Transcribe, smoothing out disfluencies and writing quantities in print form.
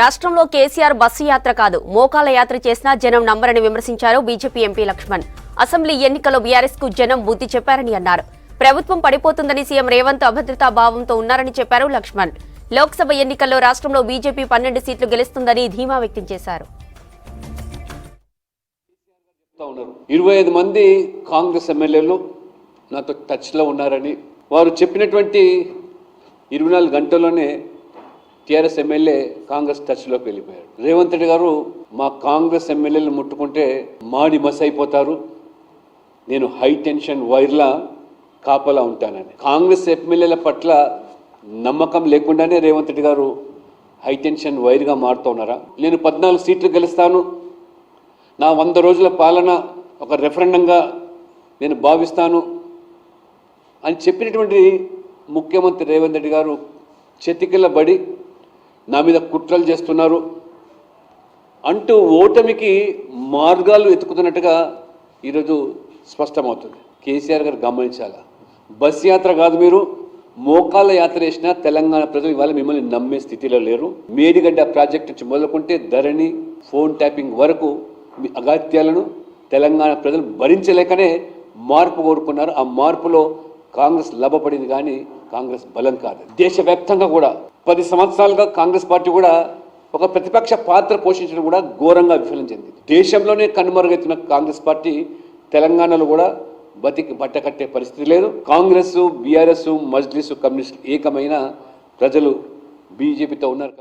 రాష్ట్రంలో కేసీఆర్ బస్సు యాత్ర కాదు మోకాల యాత్ర చేసినా జనం నమ్మరని విమర్శించారు బీజేపీ ఎంపీ లక్ష్మణ్. అసెంబ్లీ ఎన్నికల్లో బీఆర్ఎస్ కు జనం బుద్ధి చెప్పారని అన్నారు. ప్రభుత్వం పడిపోతుందని సీఎం రేవంత్ అభద్రతా భావంతో ఉన్నారని చెప్పారు లక్ష్మణ్. లోక్సభ ఎన్నికల్లో రాష్ట్రంలో బీజేపీ 12 సీట్లు గెలుస్తుందని ధీమా వ్యక్తం చేశారు. 25 మంది కాంగ్రెస్ ఎమ్మెల్యేలు నాతో టచ్లో ఉన్నారని వారు చెప్పినటువంటి 24 గంటల్లోనే టీఆర్ఎస్ ఎమ్మెల్యే కాంగ్రెస్ టచ్లోకి వెళ్ళిపోయారు. రేవంత్ రెడ్డి గారు మా కాంగ్రెస్ ఎమ్మెల్యేలు ముట్టుకుంటే మాడి మస్ అయిపోతారు, నేను హై టెన్షన్ వైర్లా కాపలా ఉంటానని. కాంగ్రెస్ ఎమ్మెల్యేల పట్ల నమ్మకం లేకుండానే రేవంత్ రెడ్డి గారు హై టెన్షన్ వైర్గా మారుతూ ఉన్నారా? నేను 14 సీట్లు గెలుస్తాను, నా 100 రోజుల పాలన ఒక రెఫరెండంగా నేను భావిస్తాను అని చెప్పినటువంటి ముఖ్యమంత్రి రేవంత్ రెడ్డి గారు చెతికిలబడి నా మీద కుట్రలు చేస్తున్నారు అంటూ ఓటమికి మార్గాలు వెతుకుతున్నట్టుగా ఈరోజు స్పష్టమవుతుంది. కేసీఆర్ గారు గమనించాలా, బస్ యాత్ర కాదు, మీరు మోకాళ్ళ యాత్ర చేసినా తెలంగాణ ప్రజలు ఇవాళ మిమ్మల్ని నమ్మే స్థితిలో లేరు. మేడిగడ్డ ప్రాజెక్టు నుంచి మొదలుకుంటే ధరణి, ఫోన్ ట్యాపింగ్ వరకు మీ అగాత్యాలను తెలంగాణ ప్రజలు భరించలేకనే మార్పు కోరుకున్నారు. ఆ మార్పులో కాంగ్రెస్ లాభపడింది కానీ కాంగ్రెస్ బలం కాదు. దేశవ్యాప్తంగా కూడా 10 సంవత్సరాలుగా కాంగ్రెస్ పార్టీ కూడా ఒక ప్రతిపక్ష పాత్ర పోషించడం కూడా ఘోరంగా విఫలం చెందింది. దేశంలోనే కనుమరుగెత్తిన కాంగ్రెస్ పార్టీ తెలంగాణలో కూడా బతికి బట్టకట్టే పరిస్థితి లేదు. కాంగ్రెస్, బీఆర్ఎస్, మజ్లిస్, కమ్యూనిస్ట్ ఏకమైన ప్రజలు బీజేపీతో ఉన్నారు.